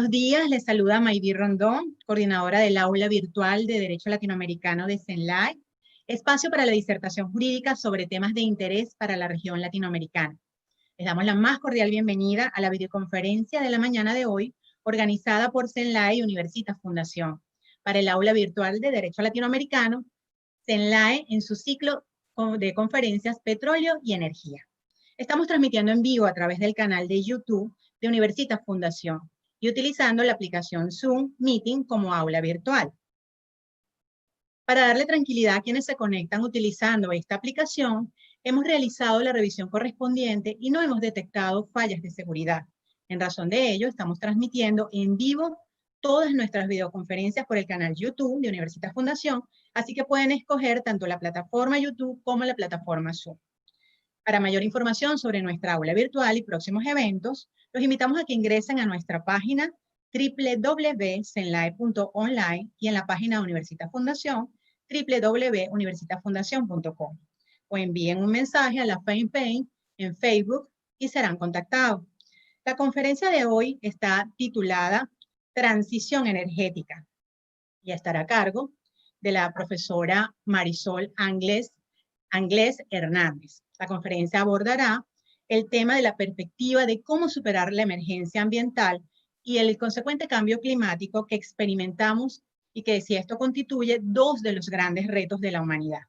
Buenos días, les saluda Mayvi Rondón, coordinadora del Aula Virtual de Derecho Latinoamericano de CENLAE, espacio para la disertación jurídica sobre temas de interés para la región latinoamericana. Les damos la más cordial bienvenida a la videoconferencia de la mañana de hoy, organizada por CENLAE y Universitas Fundación, para el Aula Virtual de Derecho Latinoamericano, CENLAE en su ciclo de conferencias Petróleo y Energía. Estamos transmitiendo en vivo a través del canal de YouTube de Universitas Fundación y utilizando la aplicación Zoom Meeting como aula virtual. Para darle tranquilidad a quienes se conectan utilizando esta aplicación, hemos realizado la revisión correspondiente y no hemos detectado fallas de seguridad. En razón de ello, estamos transmitiendo en vivo todas nuestras videoconferencias por el canal YouTube de Universitas Fundación, así que pueden escoger tanto la plataforma YouTube como la plataforma Zoom. Para mayor información sobre nuestra aula virtual y próximos eventos, los invitamos a que ingresen a nuestra página www.cenlae.online y en la página de Universitas Fundación www.universitasfundacion.com o envíen un mensaje a la fanpage en Facebook y serán contactados. La conferencia de hoy está titulada Transición Energética y estará a cargo de la profesora Marisol Anglés Hernández. La conferencia abordará el tema de la perspectiva de cómo superar la emergencia ambiental y el consecuente cambio climático que experimentamos y que si esto constituye dos de los grandes retos de la humanidad,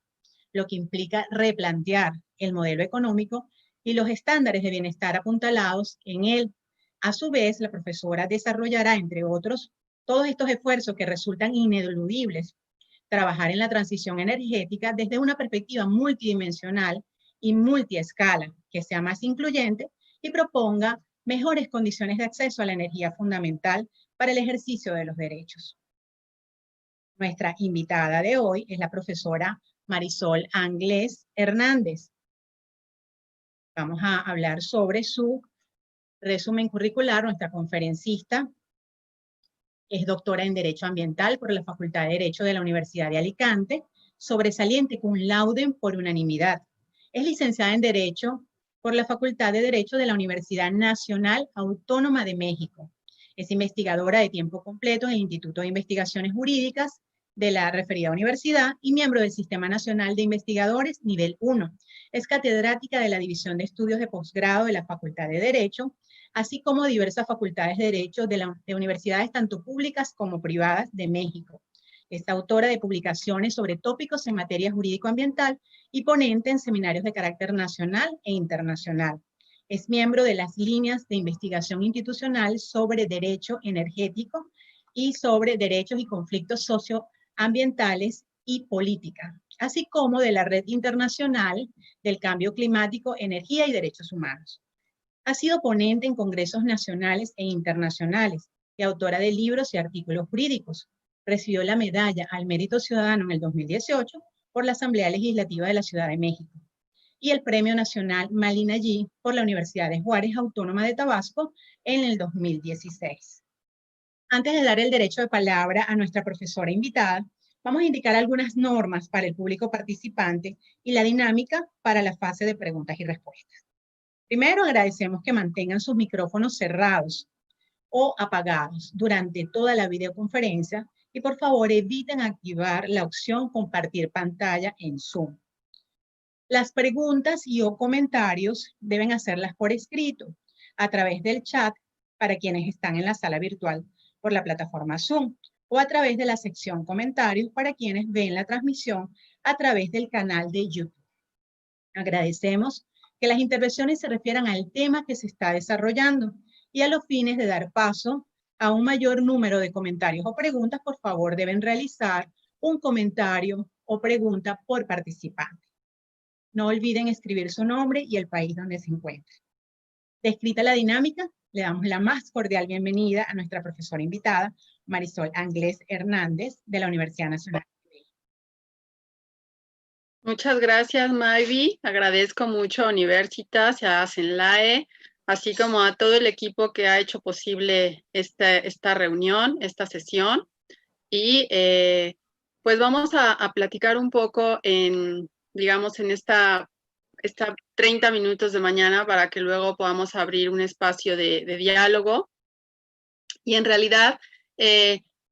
lo que implica replantear el modelo económico y los estándares de bienestar apuntalados en él. A su vez, la profesora desarrollará, entre otros, todos estos esfuerzos que resultan ineludibles trabajar en la transición energética desde una perspectiva multidimensional y multiescala, que sea más incluyente y proponga mejores condiciones de acceso a la energía fundamental para el ejercicio de los derechos. Nuestra invitada de hoy es la profesora Marisol Anglés Hernández. Vamos a hablar sobre su resumen curricular. Nuestra conferencista es doctora en Derecho Ambiental por la Facultad de Derecho de la Universidad de Alicante, sobresaliente cum laude por unanimidad. Es licenciada en Derecho por la Facultad de Derecho de la Universidad Nacional Autónoma de México. Es investigadora de tiempo completo en el Instituto de Investigaciones Jurídicas de la referida universidad y miembro del Sistema Nacional de Investigadores Nivel 1. Es catedrática de la División de Estudios de Posgrado de la Facultad de Derecho, así como diversas facultades de Derecho de universidades tanto públicas como privadas de México. Es autora de publicaciones sobre tópicos en materia jurídico-ambiental y ponente en seminarios de carácter nacional e internacional. Es miembro de las líneas de investigación institucional sobre derecho energético y sobre derechos y conflictos socioambientales y política, así como de la Red Internacional del Cambio Climático, Energía y Derechos Humanos. Ha sido ponente en congresos nacionales e internacionales y autora de libros y artículos jurídicos. Recibió la medalla al Mérito Ciudadano en el 2018 por la Asamblea Legislativa de la Ciudad de México y el Premio Nacional Malina G por la Universidad de Juárez Autónoma de Tabasco en el 2016. Antes de dar el derecho de palabra a nuestra profesora invitada, vamos a indicar algunas normas para el público participante y la dinámica para la fase de preguntas y respuestas. Primero, agradecemos que mantengan sus micrófonos cerrados o apagados durante toda la videoconferencia y por favor eviten activar la opción compartir pantalla en Zoom. Las preguntas y o comentarios deben hacerlas por escrito a través del chat para quienes están en la sala virtual por la plataforma Zoom o a través de la sección comentarios para quienes ven la transmisión a través del canal de YouTube. Agradecemos que las intervenciones se refieran al tema que se está desarrollando y a los fines de dar paso a un mayor número de comentarios o preguntas, por favor, deben realizar un comentario o pregunta por participante. No olviden escribir su nombre y el país donde se encuentra. Descrita la dinámica, le damos la más cordial bienvenida a nuestra profesora invitada, Marisol Anglés Hernández, de la Universidad Nacional. Muchas gracias, Mayvi. Agradezco mucho a Universitas y a CENLAE, así como a todo el equipo que ha hecho posible esta reunión, esta sesión. Y pues vamos a platicar un poco digamos, en esta 30 minutos de mañana para que luego podamos abrir un espacio de diálogo. Y en realidad,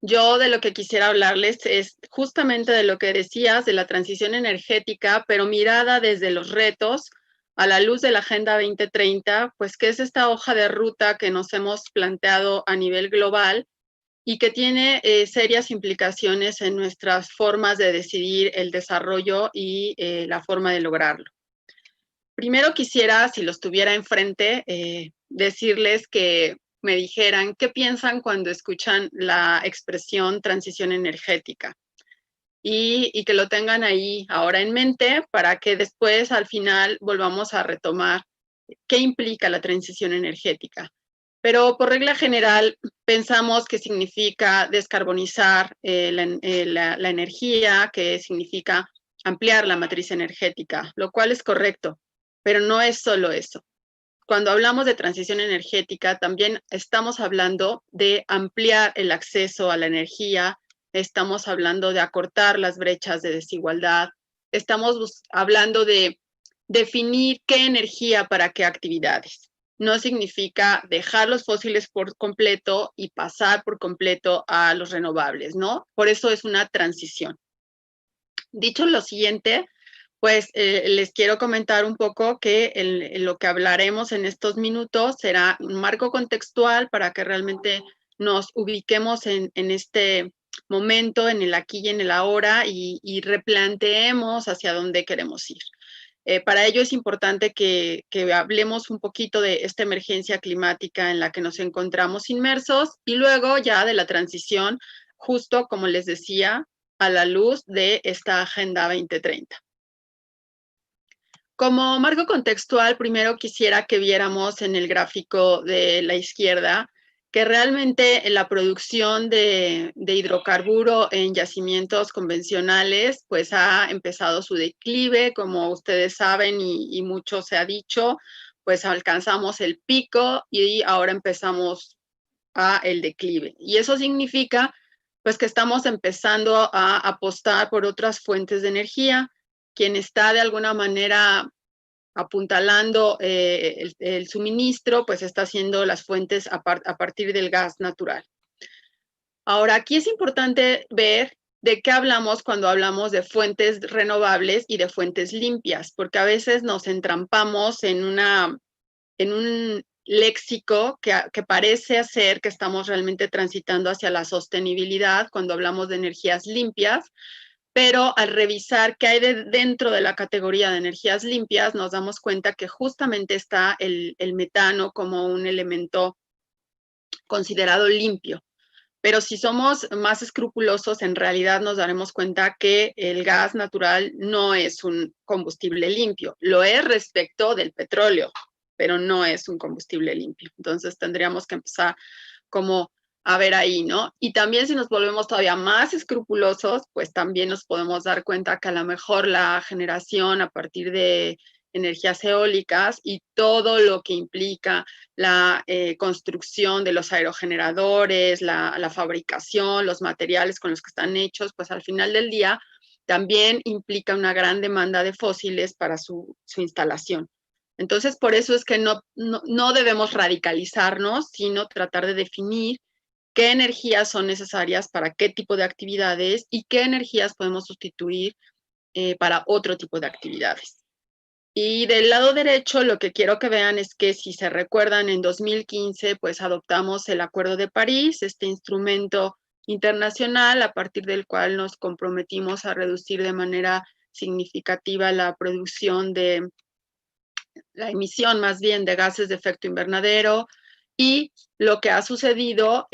yo de lo que quisiera hablarles es justamente de lo que decías, de la transición energética, pero mirada desde los retos a la luz de la Agenda 2030, pues que es esta hoja de ruta que nos hemos planteado a nivel global y que tiene serias implicaciones en nuestras formas de decidir el desarrollo y la forma de lograrlo. Primero quisiera, si los tuviera enfrente, decirles que me dijeran qué piensan cuando escuchan la expresión transición energética y que lo tengan ahí ahora en mente para que después al final volvamos a retomar qué implica la transición energética. Pero por regla general pensamos que significa descarbonizar la energía, que significa ampliar la matriz energética, lo cual es correcto, pero no es solo eso. Cuando hablamos de transición energética, también estamos hablando de ampliar el acceso a la energía, estamos hablando de acortar las brechas de desigualdad, estamos hablando de definir qué energía para qué actividades. No significa dejar los fósiles por completo y pasar por completo a los renovables, ¿no? Por eso es una transición. Dicho lo siguiente, pues les quiero comentar un poco que lo que hablaremos en estos minutos será un marco contextual para que realmente nos ubiquemos en este momento, en el aquí y en el ahora y replanteemos hacia dónde queremos ir. Para ello es importante que hablemos un poquito de esta emergencia climática en la que nos encontramos inmersos y luego ya de la transición, justo como les decía, a la luz de esta Agenda 2030. Como marco contextual, primero quisiera que viéramos en el gráfico de la izquierda que realmente la producción de hidrocarburo en yacimientos convencionales pues ha empezado su declive, como ustedes saben y mucho se ha dicho, pues alcanzamos el pico y ahora empezamos a el declive. Y eso significa pues que estamos empezando a apostar por otras fuentes de energía. Quien está de alguna manera apuntalando el suministro, pues está haciendo las fuentes a partir del gas natural. Ahora, aquí es importante ver de qué hablamos cuando hablamos de fuentes renovables y de fuentes limpias, porque a veces nos entrampamos en un léxico que parece hacer que estamos realmente transitando hacia la sostenibilidad cuando hablamos de energías limpias, pero al revisar qué hay dentro de la categoría de energías limpias, nos damos cuenta que justamente está el metano como un elemento considerado limpio. Pero si somos más escrupulosos, en realidad nos daremos cuenta que el gas natural no es un combustible limpio. Lo es respecto del petróleo, pero no es un combustible limpio. Entonces tendríamos que empezar como a ver ahí, ¿no? Y también si nos volvemos todavía más escrupulosos, pues también nos podemos dar cuenta que a lo mejor la generación a partir de energías eólicas y todo lo que implica la construcción de los aerogeneradores, la fabricación, los materiales con los que están hechos, pues al final del día también implica una gran demanda de fósiles para su instalación. Entonces, por eso es que no debemos radicalizarnos, sino tratar de definir qué energías son necesarias para qué tipo de actividades y qué energías podemos sustituir para otro tipo de actividades. Y del lado derecho, lo que quiero que vean es que si se recuerdan, en 2015, pues adoptamos el Acuerdo de París, este instrumento internacional a partir del cual nos comprometimos a reducir de manera significativa la producción de la emisión más bien de gases de efecto invernadero, y lo que ha sucedido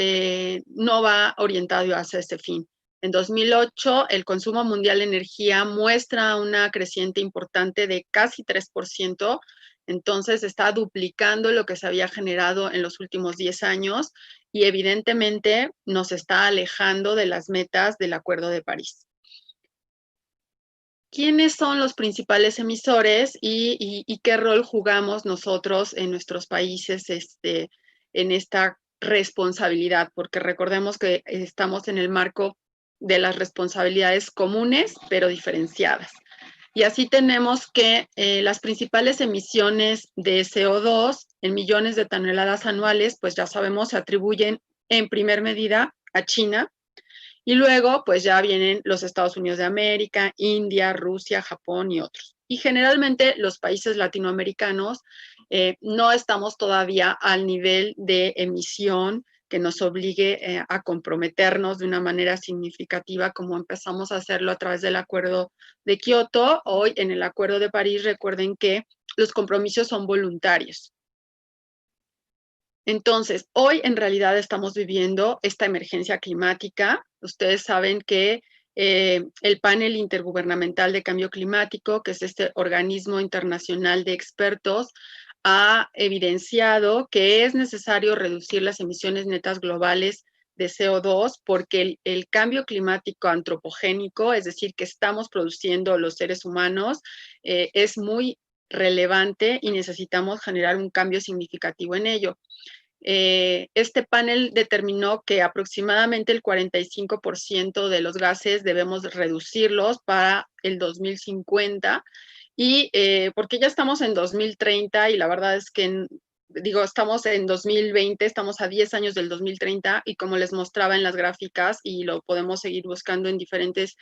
no va orientado hacia ese fin. En 2008, el consumo mundial de energía muestra una creciente importante de casi 3%, entonces está duplicando lo que se había generado en los últimos 10 años y evidentemente nos está alejando de las metas del Acuerdo de París. ¿Quiénes son los principales emisores y qué rol jugamos nosotros en nuestros países en esta responsabilidad? Porque recordemos que estamos en el marco de las responsabilidades comunes, pero diferenciadas. Y así tenemos que las principales emisiones de CO2 en millones de toneladas anuales, pues ya sabemos, se atribuyen en primer medida a China, y luego pues ya vienen los Estados Unidos de América, India, Rusia, Japón y otros. Y generalmente los países latinoamericanos no estamos todavía al nivel de emisión que nos obligue a comprometernos de una manera significativa como empezamos a hacerlo a través del Acuerdo de Kioto. Hoy en el Acuerdo de París, recuerden que los compromisos son voluntarios. Entonces, hoy en realidad estamos viviendo esta emergencia climática. Ustedes saben que el Panel Intergubernamental de Cambio Climático, que es este organismo internacional de expertos, ha evidenciado que es necesario reducir las emisiones netas globales de CO2 porque el cambio climático antropogénico, es decir, que estamos produciendo los seres humanos, es muy relevante y necesitamos generar un cambio significativo en ello. Este panel determinó que aproximadamente el 45% de los gases debemos reducirlos para el 2050 y porque ya estamos en 2030 y la verdad es que estamos en 2020, estamos a 10 años del 2030 y como les mostraba en las gráficas y lo podemos seguir buscando en diferentes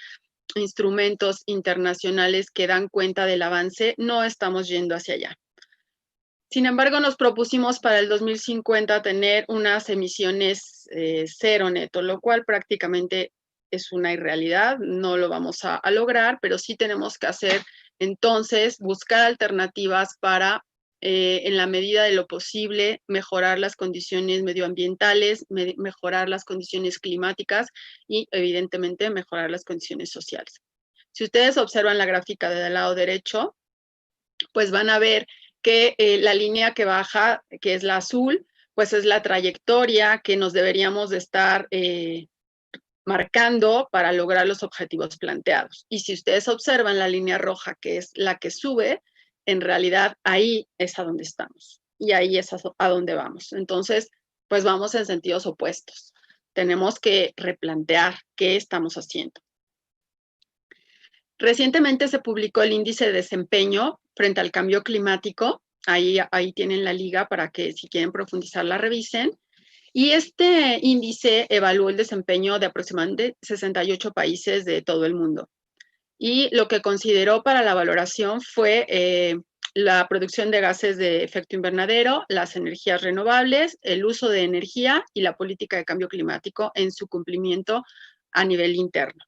instrumentos internacionales que dan cuenta del avance, no estamos yendo hacia allá. Sin embargo, nos propusimos para el 2050 tener unas emisiones cero neto, lo cual prácticamente es una irrealidad, no lo vamos a lograr, pero sí tenemos que hacer entonces, buscar alternativas para, en la medida de lo posible, mejorar las condiciones medioambientales, mejorar las condiciones climáticas y, evidentemente, mejorar las condiciones sociales. Si ustedes observan la gráfica del lado derecho, pues van a ver que la línea que baja, que es la azul, pues es la trayectoria que nos deberíamos de estar marcando para lograr los objetivos planteados. Y si ustedes observan la línea roja, que es la que sube, en realidad ahí es a donde estamos y ahí es a donde vamos. Entonces, pues vamos en sentidos opuestos. Tenemos que replantear qué estamos haciendo. Recientemente se publicó el índice de desempeño frente al cambio climático. Ahí tienen la liga para que si quieren profundizar la revisen. Y este índice evaluó el desempeño de aproximadamente 68 países de todo el mundo. Y lo que consideró para la valoración fue la producción de gases de efecto invernadero, las energías renovables, el uso de energía y la política de cambio climático en su cumplimiento a nivel interno.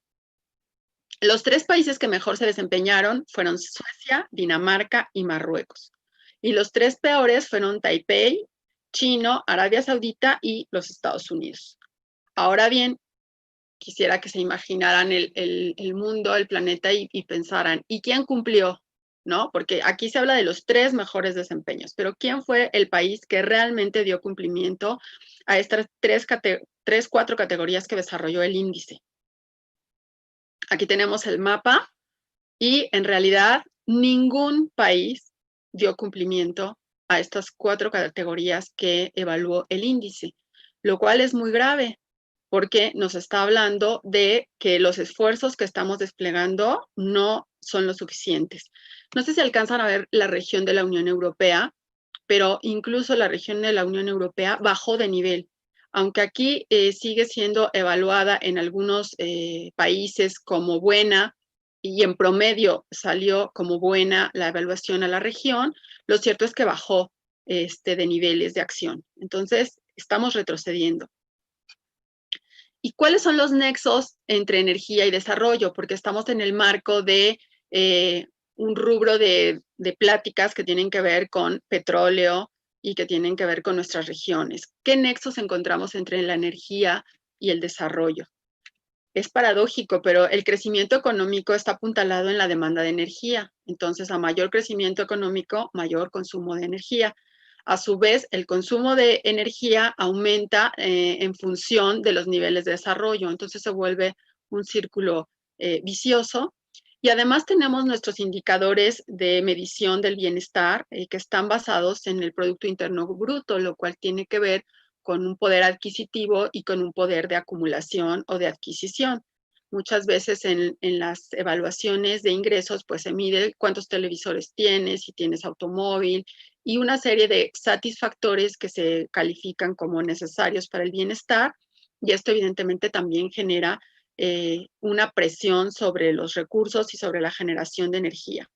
Los 3 países que mejor se desempeñaron fueron Suecia, Dinamarca y Marruecos. Y los 3 peores fueron Taipei, China, Arabia Saudita y los Estados Unidos. Ahora bien, quisiera que se imaginaran el mundo, el planeta y pensaran, ¿y quién cumplió? ¿No? Porque aquí se habla de los 3 mejores desempeños, pero ¿quién fue el país que realmente dio cumplimiento a estas 4 categorías que desarrolló el índice? Aquí tenemos el mapa y en realidad ningún país dio cumplimiento a estas 4 categorías que evaluó el índice, lo cual es muy grave porque nos está hablando de que los esfuerzos que estamos desplegando no son lo suficientes. No sé si alcanzan a ver la región de la Unión Europea, pero incluso la región de la Unión Europea bajó de nivel. Aunque aquí sigue siendo evaluada en algunos países como buena y en promedio salió como buena la evaluación a la región, lo cierto es que bajó de niveles de acción. Entonces, estamos retrocediendo. ¿Y cuáles son los nexos entre energía y desarrollo? Porque estamos en el marco de un rubro de pláticas que tienen que ver con petróleo y que tienen que ver con nuestras regiones. ¿Qué nexos encontramos entre la energía y el desarrollo? Es paradójico, pero el crecimiento económico está apuntalado en la demanda de energía. Entonces, a mayor crecimiento económico, mayor consumo de energía. A su vez, el consumo de energía aumenta en función de los niveles de desarrollo. Entonces, se vuelve un círculo vicioso. Y además tenemos nuestros indicadores de medición del bienestar que están basados en el Producto Interno Bruto, lo cual tiene que ver con un poder adquisitivo y con un poder de acumulación o de adquisición. Muchas veces en las evaluaciones de ingresos, pues se mide cuántos televisores tienes, si tienes automóvil, y una serie de satisfactores que se califican como necesarios para el bienestar, y esto evidentemente también genera una presión sobre los recursos y sobre la generación de energía.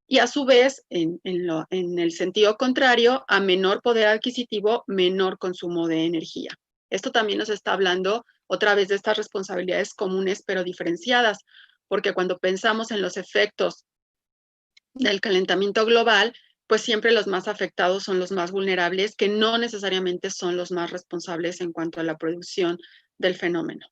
Y a su vez, en el sentido contrario, a menor poder adquisitivo, menor consumo de energía. Esto también nos está hablando otra vez de estas responsabilidades comunes pero diferenciadas, porque cuando pensamos en los efectos del calentamiento global, pues siempre los más afectados son los más vulnerables, que no necesariamente son los más responsables en cuanto a la producción del fenómeno.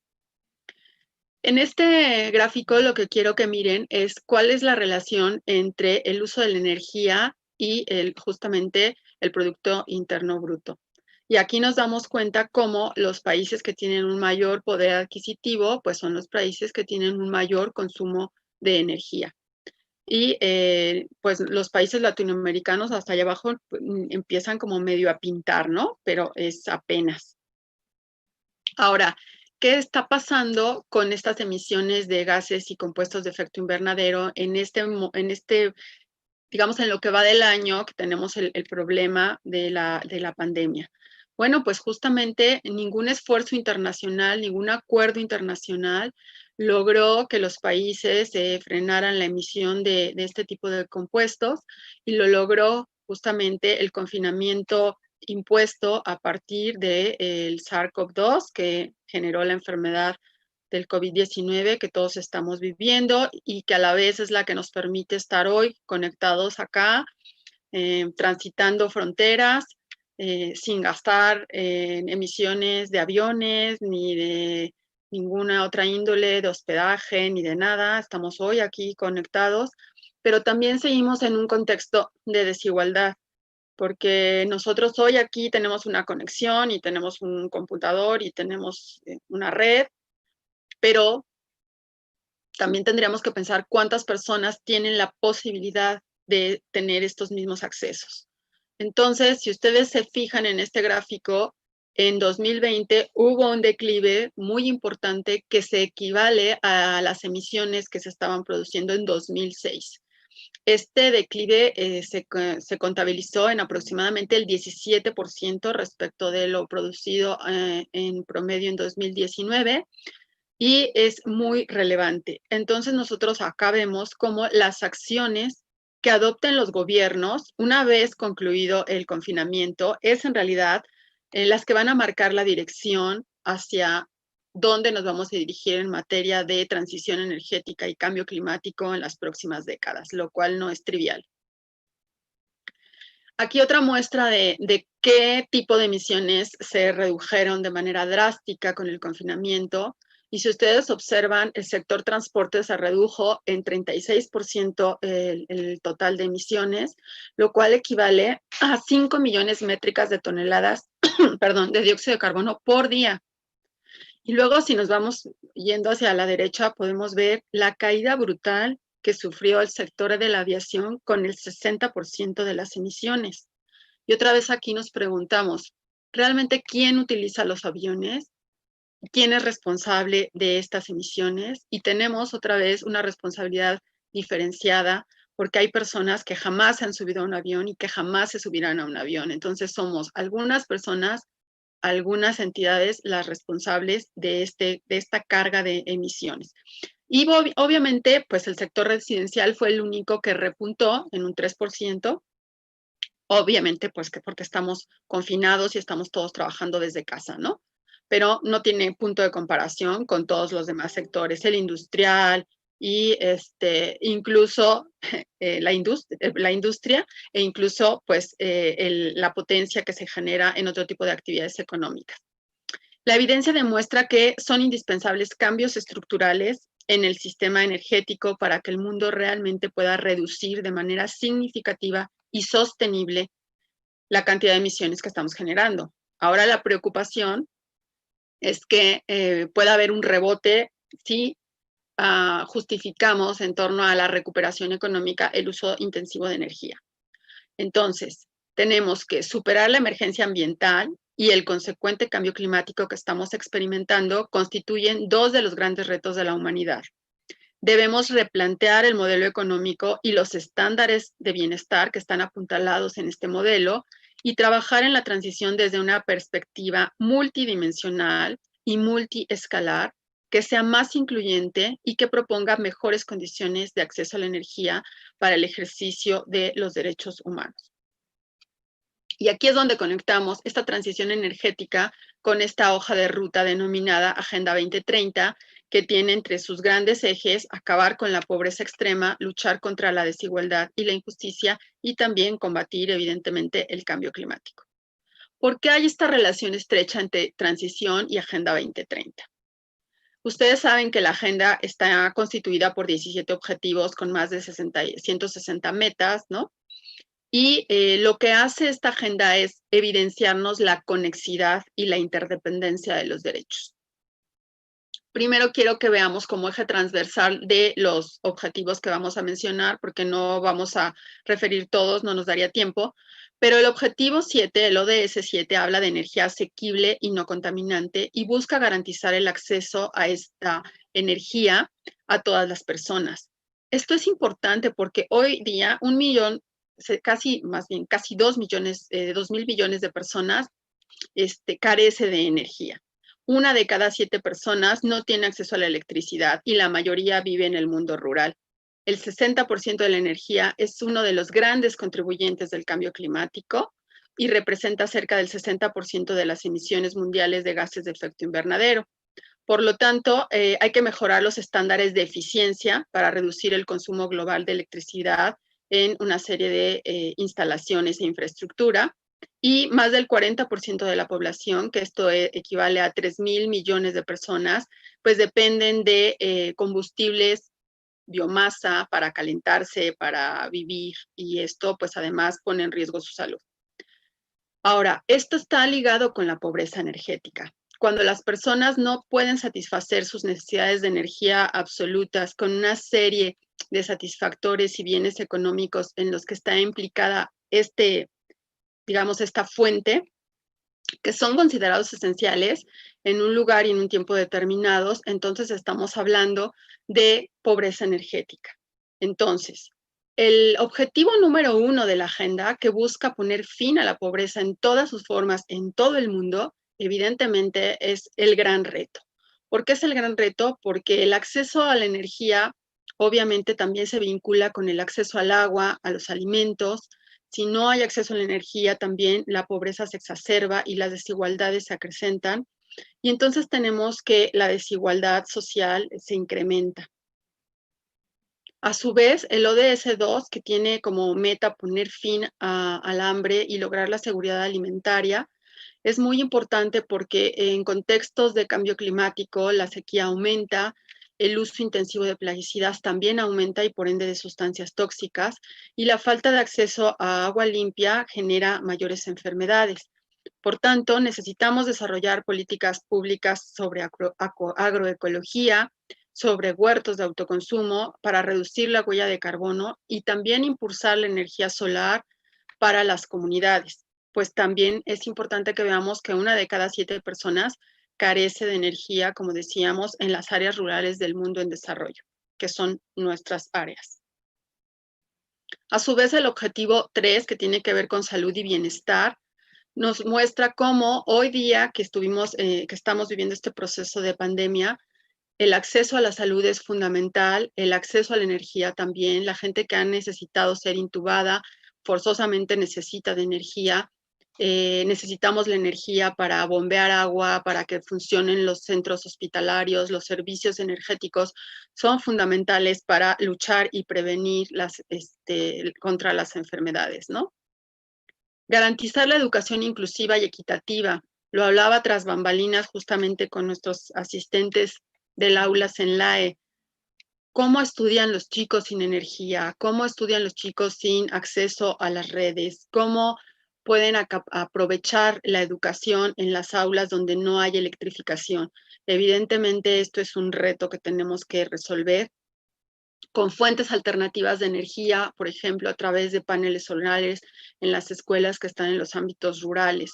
En este gráfico lo que quiero que miren es cuál es la relación entre el uso de la energía y justamente el Producto Interno Bruto. Y aquí nos damos cuenta cómo los países que tienen un mayor poder adquisitivo, pues son los países que tienen un mayor consumo de energía. Y pues los países latinoamericanos hasta allá abajo empiezan como medio a pintar, ¿no? Pero es apenas. Ahora, ¿qué está pasando con estas emisiones de gases y compuestos de efecto invernadero en digamos, en lo que va del año que tenemos el problema de la pandemia? Bueno, pues justamente ningún esfuerzo internacional, ningún acuerdo internacional logró que los países frenaran la emisión de este tipo de compuestos, y lo logró justamente el confinamiento impuesto a partir del SARS-CoV-2, que generó la enfermedad del COVID-19 que todos estamos viviendo y que a la vez es la que nos permite estar hoy conectados acá, transitando fronteras, sin gastar en emisiones de aviones ni de ninguna otra índole de hospedaje ni de nada. Estamos hoy aquí conectados, pero también seguimos en un contexto de desigualdad, porque nosotros hoy aquí tenemos una conexión y tenemos un computador y tenemos una red, pero también tendríamos que pensar cuántas personas tienen la posibilidad de tener estos mismos accesos. Entonces, si ustedes se fijan en este gráfico, en 2020 hubo un declive muy importante que se equivale a las emisiones que se estaban produciendo en 2006. Este declive se contabilizó en aproximadamente el 17% respecto de lo producido en promedio en 2019, y es muy relevante. Entonces nosotros acá vemos cómo las acciones que adopten los gobiernos una vez concluido el confinamiento es en realidad las que van a marcar la dirección hacia dónde nos vamos a dirigir en materia de transición energética y cambio climático en las próximas décadas, lo cual no es trivial. Aquí otra muestra de qué tipo de emisiones se redujeron de manera drástica con el confinamiento. Y si ustedes observan, el sector transporte se redujo en 36% el total de emisiones, lo cual equivale a 5 millones métricas de toneladas perdón, de dióxido de carbono por día. Y luego, si nos vamos yendo hacia la derecha, podemos ver la caída brutal que sufrió el sector de la aviación con el 60% de las emisiones. Y otra vez aquí nos preguntamos, ¿realmente quién utiliza los aviones? ¿Quién es responsable de estas emisiones? Y tenemos otra vez una responsabilidad diferenciada, porque hay personas que jamás se han subido a un avión y que jamás se subirán a un avión. Entonces somos algunas personas, algunas entidades las responsables de esta carga de emisiones. Y obviamente, pues el sector residencial fue el único que repuntó en un 3%, obviamente, pues que porque estamos confinados y estamos todos trabajando desde casa, ¿no? Pero no tiene punto de comparación con todos los demás sectores, el industrial y incluso la industria e incluso pues la potencia que se genera en otro tipo de actividades económicas. La evidencia demuestra que son indispensables cambios estructurales en el sistema energético para que el mundo realmente pueda reducir de manera significativa y sostenible la cantidad de emisiones que estamos generando. Ahora la preocupación es que pueda haber un rebote si justificamos en torno a la recuperación económica el uso intensivo de energía. Entonces, tenemos que superar la emergencia ambiental y el consecuente cambio climático que estamos experimentando constituyen dos de los grandes retos de la humanidad. Debemos replantear el modelo económico y los estándares de bienestar que están apuntalados en este modelo y trabajar en la transición desde una perspectiva multidimensional y multiescalar que sea más incluyente y que proponga mejores condiciones de acceso a la energía para el ejercicio de los derechos humanos. Y aquí es donde conectamos esta transición energética con esta hoja de ruta denominada Agenda 2030, que tiene entre sus grandes ejes acabar con la pobreza extrema, luchar contra la desigualdad y la injusticia y también combatir, evidentemente, el cambio climático. ¿Por qué hay esta relación estrecha entre transición y Agenda 2030? Ustedes saben que la agenda está constituida por 17 objetivos con más de 160 metas, ¿no? Y lo que hace esta agenda es evidenciarnos la conexidad y la interdependencia de los derechos. Primero quiero que veamos como eje transversal de los objetivos que vamos a mencionar, porque no vamos a referir todos, no nos daría tiempo, pero el objetivo 7, el ODS 7, habla de energía asequible y no contaminante y busca garantizar el acceso a esta energía a todas las personas. Esto es importante porque hoy día 1 millón, casi 2 millones, 2.000 millones de personas carece de energía. 1 de cada 7 personas no tiene acceso a la electricidad y la mayoría vive en el mundo rural. El 60% de la energía es uno de los grandes contribuyentes del cambio climático y representa cerca del 60% de las emisiones mundiales de gases de efecto invernadero. Por lo tanto, hay que mejorar los estándares de eficiencia para reducir el consumo global de electricidad en una serie de instalaciones e infraestructura. Y más del 40% de la población, que esto equivale a 3.000 millones de personas, pues dependen de combustibles, biomasa para calentarse, para vivir, y esto pues además pone en riesgo su salud. Ahora, esto está ligado con la pobreza energética. Cuando las personas no pueden satisfacer sus necesidades de energía absolutas con una serie de satisfactores y bienes económicos en los que está implicada esta fuente, que son considerados esenciales en un lugar y en un tiempo determinados, entonces estamos hablando de pobreza energética. Entonces, el objetivo número 1 de la agenda, que busca poner fin a la pobreza en todas sus formas en todo el mundo, evidentemente es el gran reto. ¿Por qué es el gran reto? Porque el acceso a la energía obviamente también se vincula con el acceso al agua, a los alimentos. Si no hay acceso a la energía, también la pobreza se exacerba y las desigualdades se acrecentan. Y entonces tenemos que la desigualdad social se incrementa. A su vez, el ODS 2, que tiene como meta poner fin al hambre y lograr la seguridad alimentaria, es muy importante porque en contextos de cambio climático la sequía aumenta, el uso intensivo de plaguicidas también aumenta y por ende de sustancias tóxicas, y la falta de acceso a agua limpia genera mayores enfermedades. Por tanto, necesitamos desarrollar políticas públicas sobre agroecología, sobre huertos de autoconsumo para reducir la huella de carbono y también impulsar la energía solar para las comunidades, pues también es importante que veamos que 1 de cada 7 personas carece de energía, como decíamos, en las áreas rurales del mundo en desarrollo, que son nuestras áreas. A su vez, el objetivo 3, que tiene que ver con salud y bienestar, nos muestra cómo hoy día que estamos viviendo este proceso de pandemia, el acceso a la salud es fundamental, el acceso a la energía también. La gente que ha necesitado ser intubada forzosamente necesita de energía. Necesitamos la energía para bombear agua, para que funcionen los centros hospitalarios, los servicios energéticos son fundamentales para luchar y prevenir contra las enfermedades, ¿no? Garantizar la educación inclusiva y equitativa. Lo hablaba tras bambalinas justamente con nuestros asistentes del aula CENLAE. ¿Cómo estudian los chicos sin energía? ¿Cómo estudian los chicos sin acceso a las redes? ¿Cómo pueden aprovechar la educación en las aulas donde no hay electrificación? Evidentemente, esto es un reto que tenemos que resolver con fuentes alternativas de energía, por ejemplo, a través de paneles solares en las escuelas que están en los ámbitos rurales.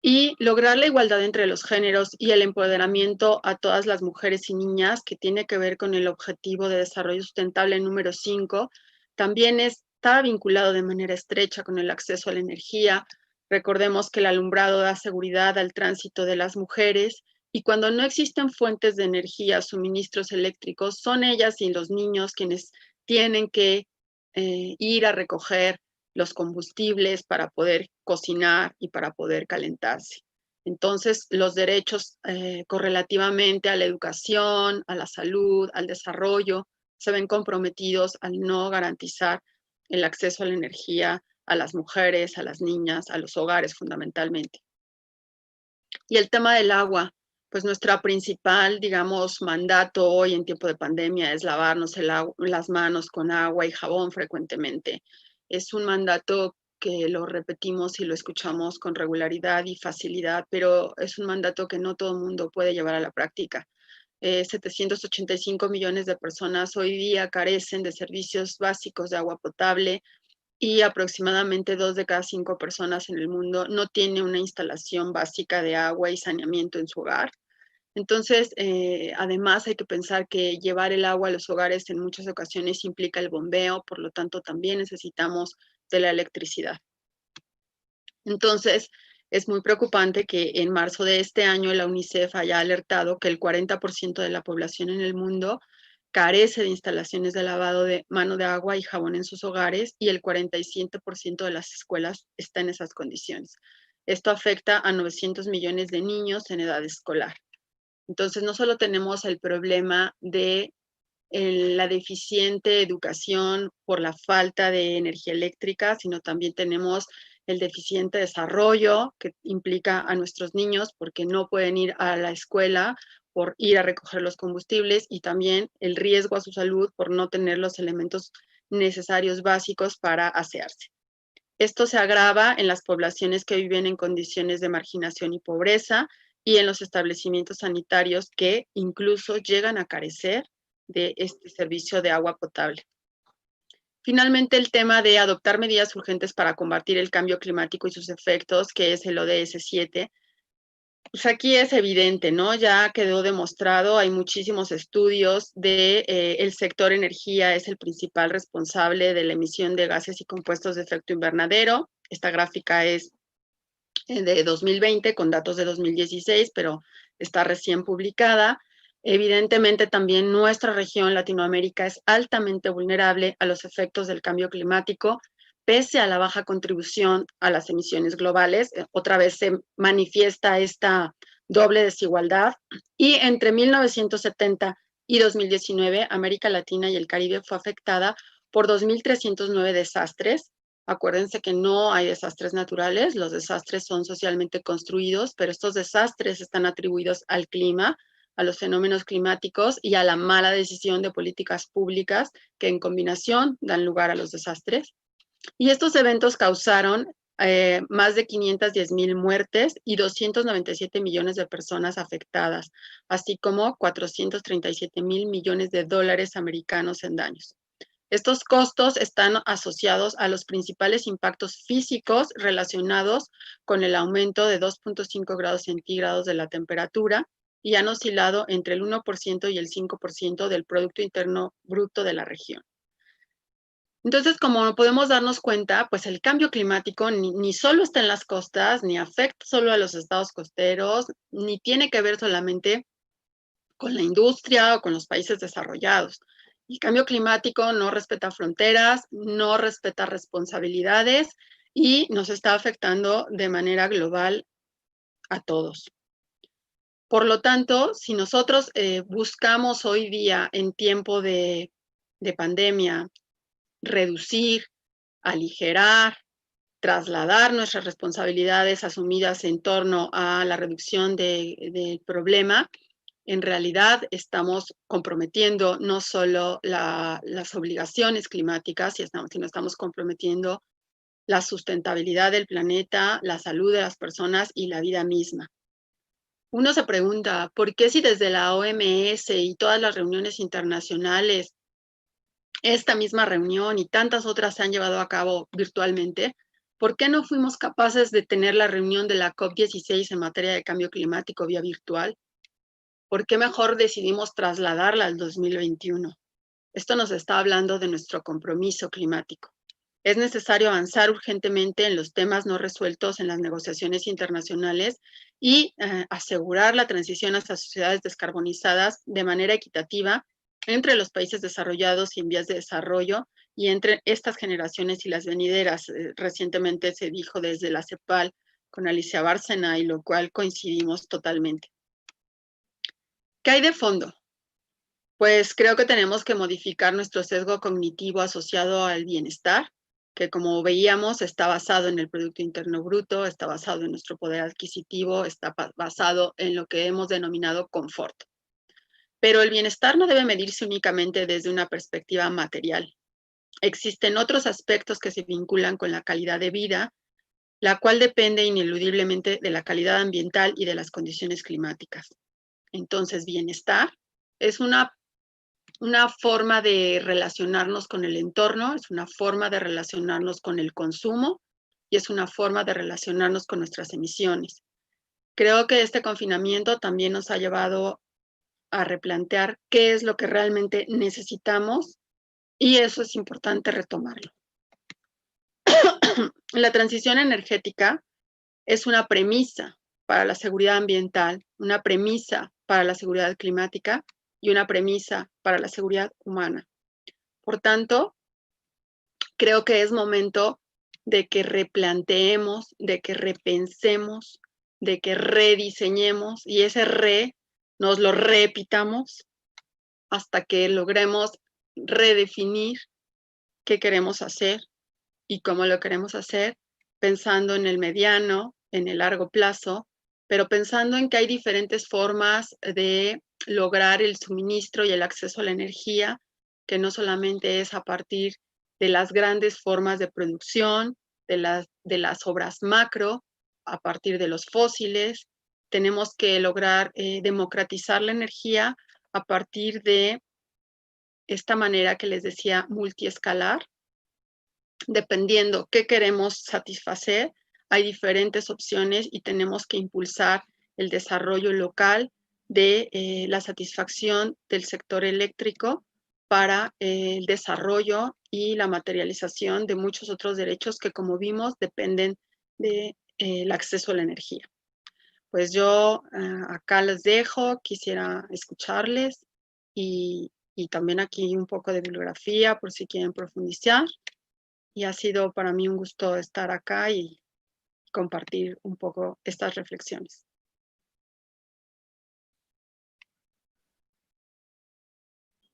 y lograr la igualdad entre los géneros y el empoderamiento a todas las mujeres y niñas, que tiene que ver con el Objetivo de Desarrollo Sustentable número 5, también está vinculado de manera estrecha con el acceso a la energía. Recordemos que el alumbrado da seguridad al tránsito de las mujeres, y cuando no existen fuentes de energía, suministros eléctricos, son ellas y los niños quienes tienen que ir a recoger los combustibles para poder cocinar y para poder calentarse. Entonces, los derechos correlativamente a la educación, a la salud, al desarrollo, se ven comprometidos al no garantizar el acceso a la energía a las mujeres, a las niñas, a los hogares fundamentalmente. Y el tema del agua, pues nuestra principal, digamos, mandato hoy en tiempo de pandemia es lavarnos las manos con agua y jabón frecuentemente. Es un mandato que lo repetimos y lo escuchamos con regularidad y facilidad, pero es un mandato que no todo el mundo puede llevar a la práctica. 785 millones de personas hoy día carecen de servicios básicos de agua potable, y aproximadamente 2 de cada 5 personas en el mundo no tiene una instalación básica de agua y saneamiento en su hogar. Entonces, además hay que pensar que llevar el agua a los hogares en muchas ocasiones implica el bombeo, por lo tanto también necesitamos de la electricidad. Entonces, es muy preocupante que en marzo de este año la UNICEF haya alertado que el 40% de la población en el mundo carece de instalaciones de lavado de mano de agua y jabón en sus hogares, y el 47% de las escuelas está en esas condiciones. Esto afecta a 900 millones de niños en edad escolar. Entonces, no solo tenemos el problema de la deficiente educación por la falta de energía eléctrica, sino también tenemos el deficiente desarrollo que implica a nuestros niños porque no pueden ir a la escuela por ir a recoger los combustibles, y también el riesgo a su salud por no tener los elementos necesarios básicos para asearse. Esto se agrava en las poblaciones que viven en condiciones de marginación y pobreza, y en los establecimientos sanitarios que incluso llegan a carecer de este servicio de agua potable. Finalmente, el tema de adoptar medidas urgentes para combatir el cambio climático y sus efectos, que es el ODS 7, pues aquí es evidente, ¿no? Ya quedó demostrado, hay muchísimos estudios de el sector energía es el principal responsable de la emisión de gases y compuestos de efecto invernadero. Esta gráfica es de 2020 con datos de 2016, pero está recién publicada. Evidentemente también nuestra región, Latinoamérica, es altamente vulnerable a los efectos del cambio climático, pese a la baja contribución a las emisiones globales. Otra vez se manifiesta esta doble desigualdad, y entre 1970 y 2019, América Latina y el Caribe fue afectada por 2.309 desastres. Acuérdense que no hay desastres naturales, los desastres son socialmente construidos, pero estos desastres están atribuidos al clima, a los fenómenos climáticos y a la mala decisión de políticas públicas que en combinación dan lugar a los desastres. Y estos eventos causaron más de 510,000 muertes y 297 millones de personas afectadas, así como 437,000 millones de dólares americanos en daños. Estos costos están asociados a los principales impactos físicos relacionados con el aumento de 2.5 grados centígrados de la temperatura, y han oscilado entre el 1% y el 5% del Producto Interno Bruto de la región. Entonces, como podemos darnos cuenta, pues el cambio climático ni solo está en las costas, ni afecta solo a los estados costeros, ni tiene que ver solamente con la industria o con los países desarrollados. El cambio climático no respeta fronteras, no respeta responsabilidades, y nos está afectando de manera global a todos. Por lo tanto, si nosotros buscamos hoy día en tiempo de pandemia reducir, aligerar, trasladar nuestras responsabilidades asumidas en torno a la reducción del problema, en realidad estamos comprometiendo no solo las obligaciones climáticas, sino estamos comprometiendo la sustentabilidad del planeta, la salud de las personas y la vida misma. Uno se pregunta, ¿por qué si desde la OMS y todas las reuniones internacionales, esta misma reunión y tantas otras se han llevado a cabo virtualmente? ¿Por qué no fuimos capaces de tener la reunión de la COP16 en materia de cambio climático vía virtual? ¿Por qué mejor decidimos trasladarla al 2021? Esto nos está hablando de nuestro compromiso climático. Es necesario avanzar urgentemente en los temas no resueltos en las negociaciones internacionales y asegurar la transición hacia sociedades descarbonizadas de manera equitativa entre los países desarrollados y en vías de desarrollo y entre estas generaciones y las venideras. Recientemente se dijo desde la CEPAL con Alicia Bárcena, y lo cual coincidimos totalmente. ¿Qué hay de fondo? Pues creo que tenemos que modificar nuestro sesgo cognitivo asociado al bienestar, que como veíamos está basado en el Producto Interno Bruto, está basado en nuestro poder adquisitivo, está basado en lo que hemos denominado confort. Pero el bienestar no debe medirse únicamente desde una perspectiva material. Existen otros aspectos que se vinculan con la calidad de vida, la cual depende ineludiblemente de la calidad ambiental y de las condiciones climáticas. Entonces, bienestar es una forma de relacionarnos con el entorno, es una forma de relacionarnos con el consumo y es una forma de relacionarnos con nuestras emisiones. Creo que este confinamiento también nos ha llevado a replantear qué es lo que realmente necesitamos y eso es importante retomarlo. La transición energética es una premisa para la seguridad ambiental, una premisa para la seguridad climática y una premisa para la seguridad humana. Por tanto, creo que es momento de que replanteemos, de que repensemos, de que rediseñemos y ese nos lo repitamos hasta que logremos redefinir qué queremos hacer y cómo lo queremos hacer, pensando en el mediano, en el largo plazo, pero pensando en que hay diferentes formas de lograr el suministro y el acceso a la energía, que no solamente es a partir de las grandes formas de producción, de las obras macro, a partir de los fósiles. Tenemos que lograr democratizar la energía a partir de esta manera que les decía multiescalar. Dependiendo qué queremos satisfacer, hay diferentes opciones y tenemos que impulsar el desarrollo local de la satisfacción del sector eléctrico para el desarrollo y la materialización de muchos otros derechos que, como vimos, dependen del acceso a la energía. Pues yo acá les dejo, quisiera escucharles y también aquí un poco de bibliografía por si quieren profundizar. Y ha sido para mí un gusto estar acá y compartir un poco estas reflexiones.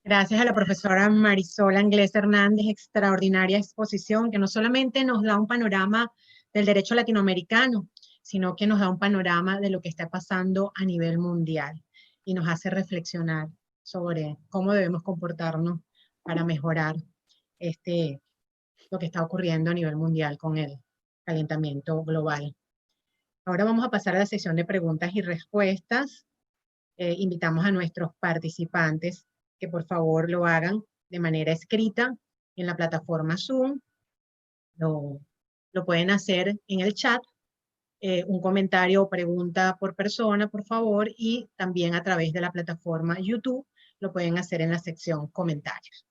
Gracias a la profesora Marisol Anglés Hernández, extraordinaria exposición que no solamente nos da un panorama del derecho latinoamericano, sino que nos da un panorama de lo que está pasando a nivel mundial y nos hace reflexionar sobre cómo debemos comportarnos para mejorar lo que está ocurriendo a nivel mundial con el calentamiento global. Ahora vamos a pasar a la sesión de preguntas y respuestas. Invitamos a nuestros participantes que por favor lo hagan de manera escrita en la plataforma Zoom. Lo pueden hacer en el chat, un comentario o pregunta por persona, por favor, y también a través de la plataforma YouTube lo pueden hacer en la sección comentarios.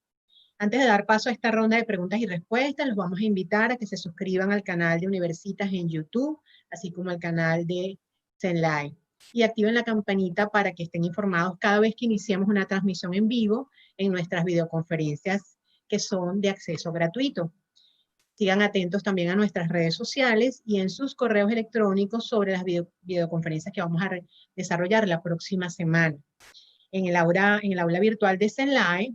Antes de dar paso a esta ronda de preguntas y respuestas, los vamos a invitar a que se suscriban al canal de Universitas en YouTube, así como al canal de Zenlai, y activen la campanita para que estén informados cada vez que iniciemos una transmisión en vivo en nuestras videoconferencias que son de acceso gratuito. Sigan atentos también a nuestras redes sociales y en sus correos electrónicos sobre las videoconferencias que vamos a desarrollar la próxima semana. En el aula virtual de Zenlai,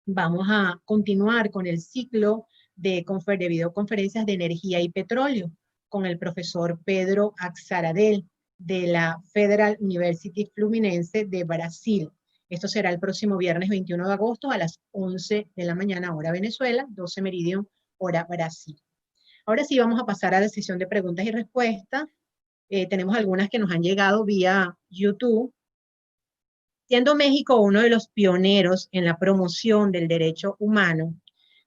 vamos a continuar con el ciclo de videoconferencias de energía y petróleo con el profesor Pedro Axaradel de la Federal University Fluminense de Brasil. Esto será el próximo viernes 21 de agosto a las 11 de la mañana, hora Venezuela, 12 Meridian, hora Brasil. Ahora sí vamos a pasar a la sesión de preguntas y respuestas. Tenemos algunas que nos han llegado vía YouTube. Siendo México uno de los pioneros en la promoción del derecho humano,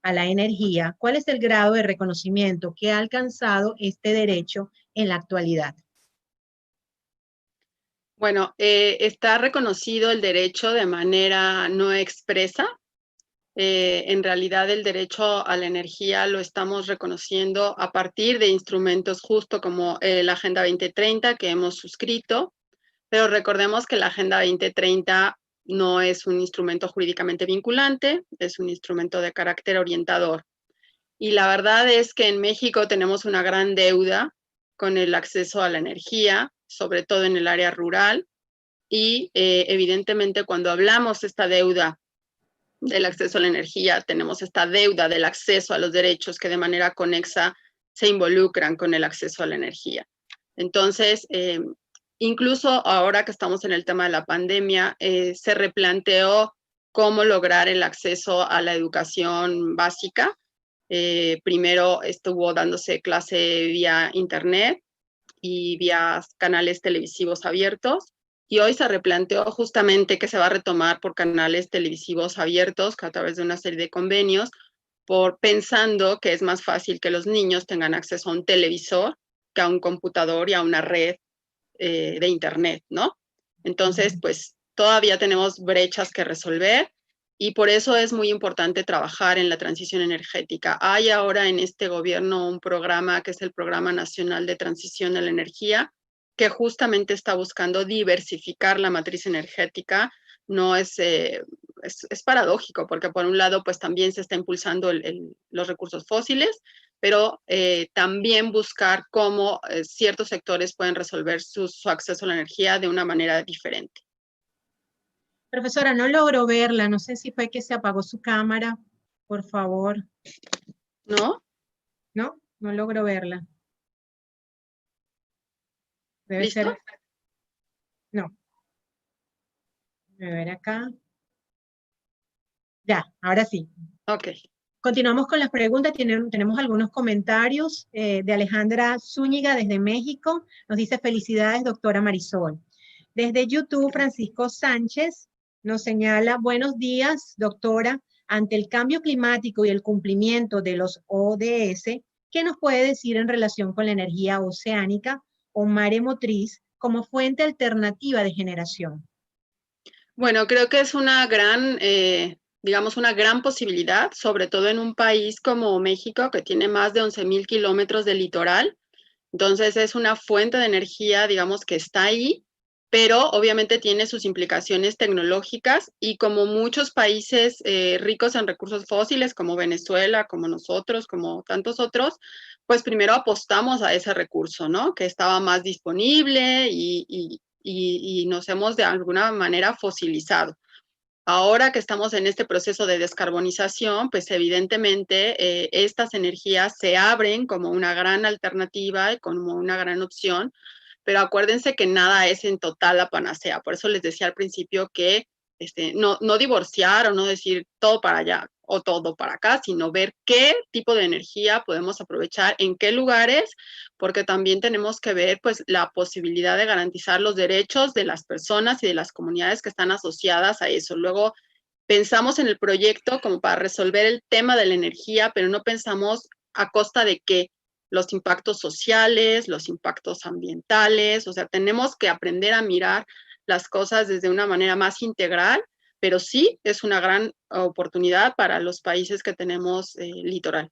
a la energía, ¿cuál es el grado de reconocimiento que ha alcanzado este derecho en la actualidad? Bueno, está reconocido el derecho de manera no expresa. En realidad el derecho a la energía lo estamos reconociendo a partir de instrumentos justo como la Agenda 2030 que hemos suscrito, pero recordemos que la Agenda 2030 no es un instrumento jurídicamente vinculante, es un instrumento de carácter orientador. Y la verdad es que en México tenemos una gran deuda con el acceso a la energía, sobre todo en el área rural, y evidentemente cuando hablamos de esta deuda del acceso a la energía, tenemos esta deuda del acceso a los derechos que de manera conexa se involucran con el acceso a la energía. Entonces, incluso ahora que estamos en el tema de la pandemia, se replanteó cómo lograr el acceso a la educación básica. Primero estuvo dándose clase vía internet y vía canales televisivos abiertos. Y hoy se replanteó justamente que se va a retomar por canales televisivos abiertos a través de una serie de convenios, pensando que es más fácil que los niños tengan acceso a un televisor que a un computador y a una red de internet, ¿no? Entonces, pues todavía tenemos brechas que resolver y por eso es muy importante trabajar en la transición energética. Hay ahora en este gobierno un programa que es el Programa Nacional de Transición a la Energía, que justamente está buscando diversificar la matriz energética. No es paradójico, porque por un lado, pues también se está impulsando los recursos fósiles, pero también buscar cómo ciertos sectores pueden resolver su acceso a la energía de una manera diferente. Profesora, no logro verla, no sé si fue que se apagó su cámara, por favor. ¿No? No, no logro verla. Debe ¿Listo? ser. No. Voy a ver acá. Ya, ahora sí. Ok. Continuamos con las preguntas. Tenemos algunos comentarios de Alejandra Zúñiga desde México. Nos dice: felicidades, doctora Marisol. Desde YouTube, Francisco Sánchez nos señala: buenos días, doctora. Ante el cambio climático y el cumplimiento de los ODS, ¿qué nos puede decir en relación con la energía oceánica o maremotriz como fuente alternativa de generación? Bueno, creo que es una gran, digamos, una gran posibilidad, sobre todo en un país como México, que tiene más de 11,000 kilómetros de litoral. Entonces es una fuente de energía, digamos, que está ahí, pero obviamente tiene sus implicaciones tecnológicas y como muchos países ricos en recursos fósiles, como Venezuela, como nosotros, como tantos otros, pues primero apostamos a ese recurso, ¿no? Que estaba más disponible y nos hemos de alguna manera fosilizado. Ahora que estamos en este proceso de descarbonización, pues evidentemente estas energías se abren como una gran alternativa y como una gran opción, pero acuérdense que nada es en total la panacea. Por eso les decía al principio que no divorciar o no decir todo para allá o todo para acá, sino ver qué tipo de energía podemos aprovechar, en qué lugares, porque también tenemos que ver pues la posibilidad de garantizar los derechos de las personas y de las comunidades que están asociadas a eso. Luego pensamos en el proyecto como para resolver el tema de la energía, pero no pensamos a costa de qué, los impactos sociales, los impactos ambientales, o sea, tenemos que aprender a mirar las cosas desde una manera más integral, pero sí es una gran oportunidad para los países que tenemos litoral.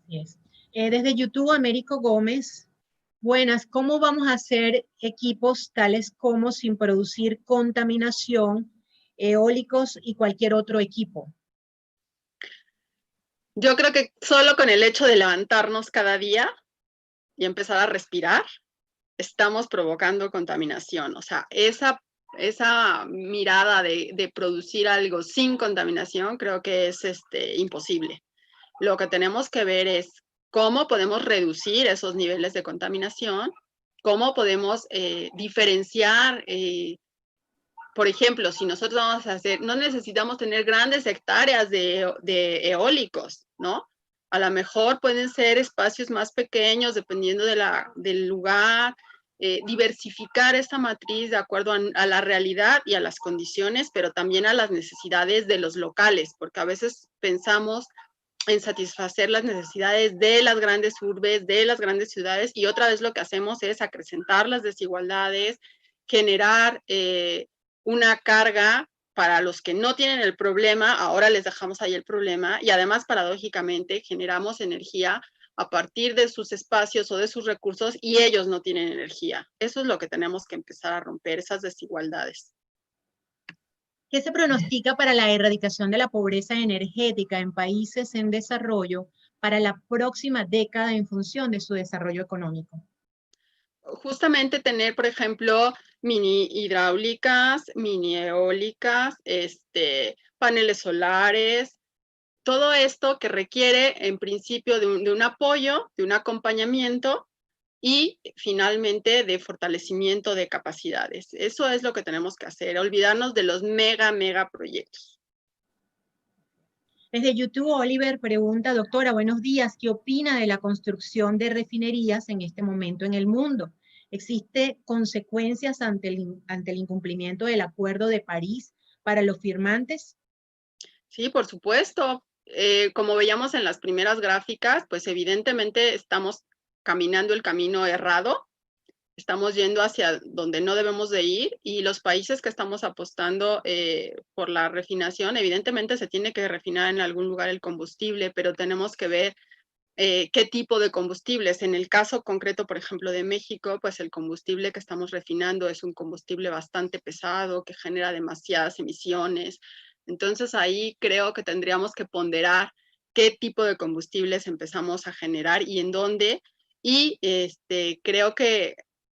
Yes. Desde YouTube, Américo Gómez: buenas, ¿cómo vamos a hacer equipos tales como sin producir contaminación, eólicos y cualquier otro equipo? Yo creo que solo con el hecho de levantarnos cada día y empezar a respirar, estamos provocando contaminación. O sea, esa mirada de producir algo sin contaminación creo que es imposible. Lo que tenemos que ver es cómo podemos reducir esos niveles de contaminación, cómo podemos diferenciar. Por ejemplo, si nosotros vamos a hacer, no necesitamos tener grandes hectáreas de eólicos, ¿no? A lo mejor pueden ser espacios más pequeños dependiendo del lugar, diversificar esta matriz de acuerdo a la realidad y a las condiciones, pero también a las necesidades de los locales, porque a veces pensamos en satisfacer las necesidades de las grandes urbes, de las grandes ciudades, y otra vez lo que hacemos es acrecentar las desigualdades, generar una carga para los que no tienen el problema, ahora les dejamos ahí el problema, y además, paradójicamente, generamos energía a partir de sus espacios o de sus recursos y ellos no tienen energía. Eso es lo que tenemos que empezar a romper, esas desigualdades. ¿Qué se pronostica para la erradicación de la pobreza energética en países en desarrollo para la próxima década en función de su desarrollo económico? Justamente tener, por ejemplo, mini hidráulicas, mini eólicas, paneles solares, todo esto que requiere en principio de un apoyo, de un acompañamiento y finalmente de fortalecimiento de capacidades. Eso es lo que tenemos que hacer, olvidarnos de los mega proyectos. Desde YouTube, Oliver pregunta, doctora, buenos días, ¿qué opina de la construcción de refinerías en este momento en el mundo? ¿Existe consecuencias ante el incumplimiento del Acuerdo de París para los firmantes? Sí, por supuesto. Como veíamos en las primeras gráficas, pues evidentemente estamos caminando el camino errado, estamos yendo hacia donde no debemos de ir y los países que estamos apostando por la refinación, evidentemente se tiene que refinar en algún lugar el combustible, pero tenemos que ver qué tipo de combustibles. En el caso concreto, por ejemplo, de México, pues el combustible que estamos refinando es un combustible bastante pesado que genera demasiadas emisiones. Entonces ahí creo que tendríamos que ponderar qué tipo de combustibles empezamos a generar y en dónde. Y creo que,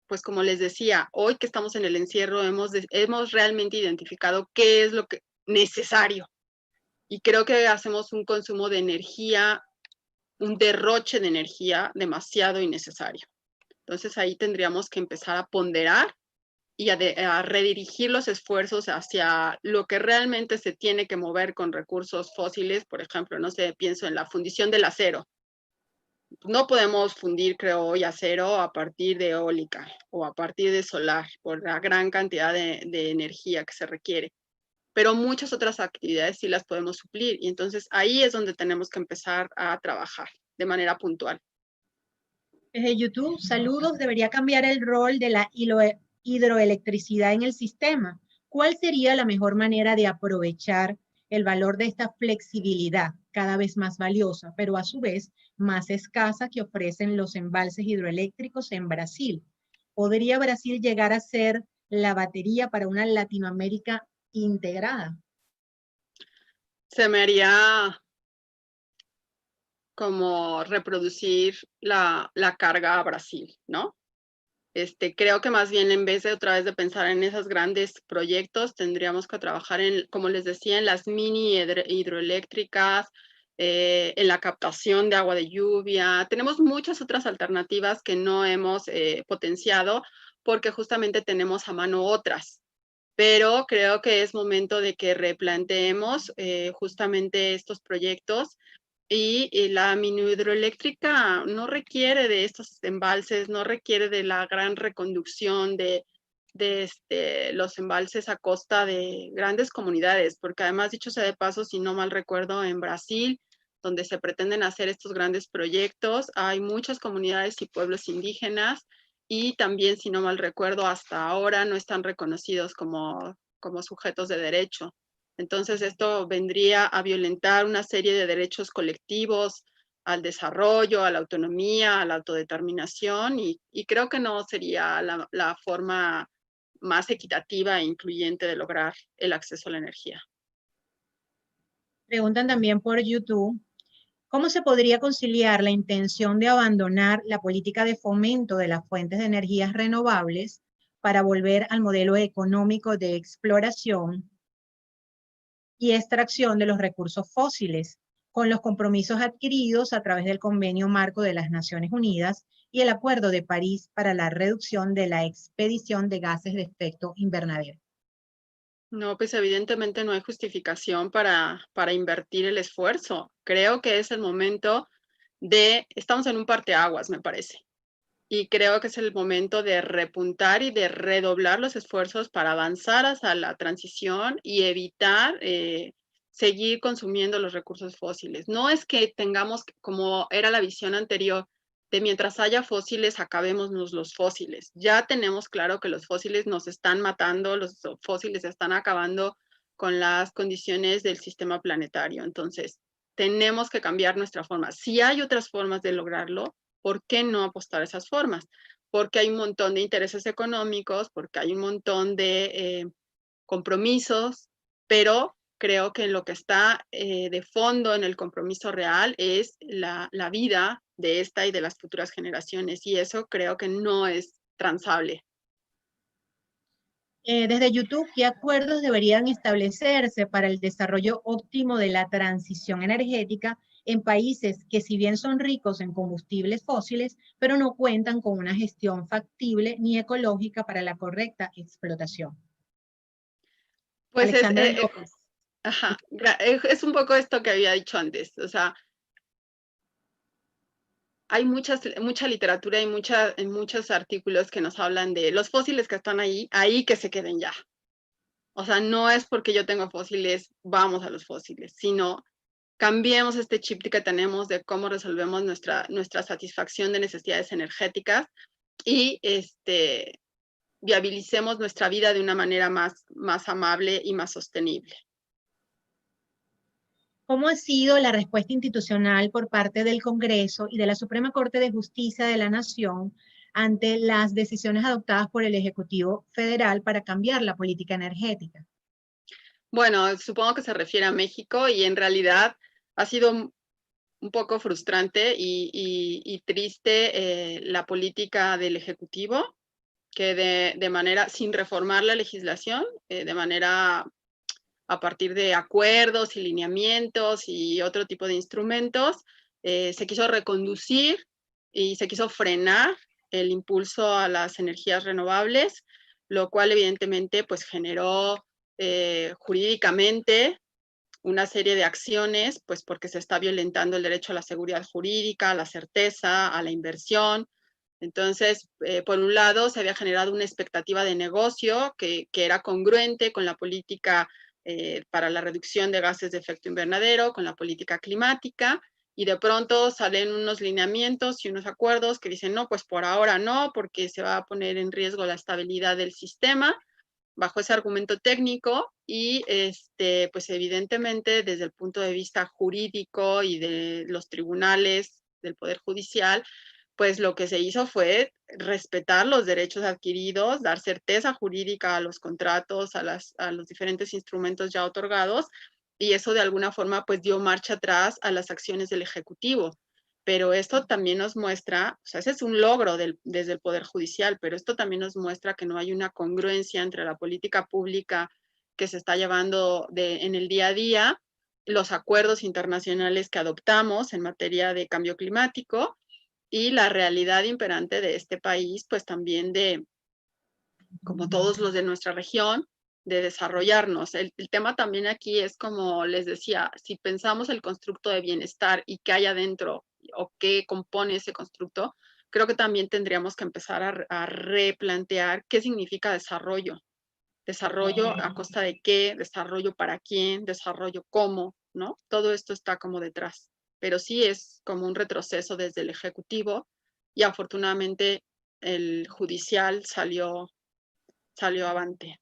pues como les decía, hoy que estamos en el encierro hemos realmente identificado qué es lo que necesario. Y creo que hacemos un consumo de energía, un derroche de energía demasiado innecesario. Entonces ahí tendríamos que empezar a ponderar y a redirigir los esfuerzos hacia lo que realmente se tiene que mover con recursos fósiles. Por ejemplo, no sé, pienso en la fundición del acero. No podemos fundir, creo hoy, acero a partir de eólica o a partir de solar por la gran cantidad de energía que se requiere. Pero muchas otras actividades sí las podemos suplir y entonces ahí es donde tenemos que empezar a trabajar de manera puntual. Desde YouTube, saludos, debería cambiar el rol de la hidroelectricidad en el sistema. ¿Cuál sería la mejor manera de aprovechar el valor de esta flexibilidad cada vez más valiosa, pero a su vez más escasa que ofrecen los embalses hidroeléctricos en Brasil? ¿Podría Brasil llegar a ser la batería para una Latinoamérica integrada? Se me haría como reproducir la carga a Brasil, ¿no? Creo que más bien en vez de otra vez de pensar en esos grandes proyectos, tendríamos que trabajar en, como les decía, en las mini hidroeléctricas, en la captación de agua de lluvia. Tenemos muchas otras alternativas que no hemos potenciado porque justamente tenemos a mano otras. Pero creo que es momento de que replanteemos justamente estos proyectos y la mini hidroeléctrica no requiere de estos embalses, no requiere de la gran reconducción de los embalses a costa de grandes comunidades, porque además, dicho sea de paso, si no mal recuerdo, en Brasil, donde se pretenden hacer estos grandes proyectos, hay muchas comunidades y pueblos indígenas y también, si no mal recuerdo, hasta ahora no están reconocidos como sujetos de derecho. Entonces, esto vendría a violentar una serie de derechos colectivos al desarrollo, a la autonomía, a la autodeterminación, y creo que no sería la forma más equitativa e incluyente de lograr el acceso a la energía. Preguntan también por YouTube, ¿cómo se podría conciliar la intención de abandonar la política de fomento de las fuentes de energías renovables para volver al modelo económico de exploración y extracción de los recursos fósiles, con los compromisos adquiridos a través del Convenio Marco de las Naciones Unidas y el Acuerdo de París para la reducción de la expedición de gases de efecto invernadero? No, pues evidentemente no hay justificación para invertir el esfuerzo. Creo que es el momento estamos en un parteaguas, me parece. y creo que es el momento de repuntar y de redoblar los esfuerzos para avanzar hacia la transición y evitar seguir consumiendo los recursos fósiles. No es que tengamos, como era la visión anterior, de mientras haya fósiles, acabémonos los fósiles. Ya tenemos claro que los fósiles nos están matando, los fósiles están acabando con las condiciones del sistema planetario. Entonces, tenemos que cambiar nuestra forma. Si hay otras formas de lograrlo, ¿por qué no apostar a esas formas? Porque hay un montón de intereses económicos, porque hay un montón de compromisos, pero creo que lo que está de fondo en el compromiso real es la vida de esta y de las futuras generaciones, y eso creo que no es transable. Desde YouTube, ¿qué acuerdos deberían establecerse para el desarrollo óptimo de la transición energética en países que, si bien son ricos en combustibles fósiles, pero no cuentan con una gestión factible ni ecológica para la correcta explotación? Pues Alexandra López. ajá, es un poco esto que había dicho antes, o sea, hay mucha literatura y muchos artículos que nos hablan de los fósiles que están ahí que se queden ya. O sea, no es porque yo tengo fósiles, vamos a los fósiles, sino cambiemos este chip que tenemos de cómo resolvemos nuestra satisfacción de necesidades energéticas y viabilicemos nuestra vida de una manera más amable y más sostenible. ¿Cómo ha sido la respuesta institucional por parte del Congreso y de la Suprema Corte de Justicia de la Nación ante las decisiones adoptadas por el Ejecutivo Federal para cambiar la política energética? Bueno, supongo que se refiere a México y en realidad ha sido un poco frustrante y triste la política del Ejecutivo, que de manera, sin reformar la legislación, de manera a partir de acuerdos y lineamientos y otro tipo de instrumentos, se quiso reconducir y se quiso frenar el impulso a las energías renovables, lo cual evidentemente pues generó jurídicamente una serie de acciones, pues porque se está violentando el derecho a la seguridad jurídica, a la certeza, a la inversión. Entonces, por un lado, se había generado una expectativa de negocio que era congruente con la política para la reducción de gases de efecto invernadero, con la política climática, y de pronto salen unos lineamientos y unos acuerdos que dicen, no, pues por ahora no, porque se va a poner en riesgo la estabilidad del sistema, bajo ese argumento técnico, y pues evidentemente desde el punto de vista jurídico y de los tribunales del Poder Judicial, pues lo que se hizo fue respetar los derechos adquiridos, dar certeza jurídica a los contratos, a los diferentes instrumentos ya otorgados, y eso de alguna forma pues dio marcha atrás a las acciones del Ejecutivo. Pero esto también nos muestra, o sea, ese es un logro desde el Poder Judicial, pero esto también nos muestra que no hay una congruencia entre la política pública que se está llevando en el día a día, los acuerdos internacionales que adoptamos en materia de cambio climático y la realidad imperante de este país, pues también como todos los de nuestra región, de desarrollarnos. El tema también aquí es, como les decía, si pensamos el constructo de bienestar y qué hay adentro o qué compone ese constructo, creo que también tendríamos que empezar a replantear qué significa desarrollo. Desarrollo a costa de qué, desarrollo para quién, desarrollo cómo, ¿no? Todo esto está como detrás. Pero sí es como un retroceso desde el Ejecutivo y afortunadamente el judicial salió avante.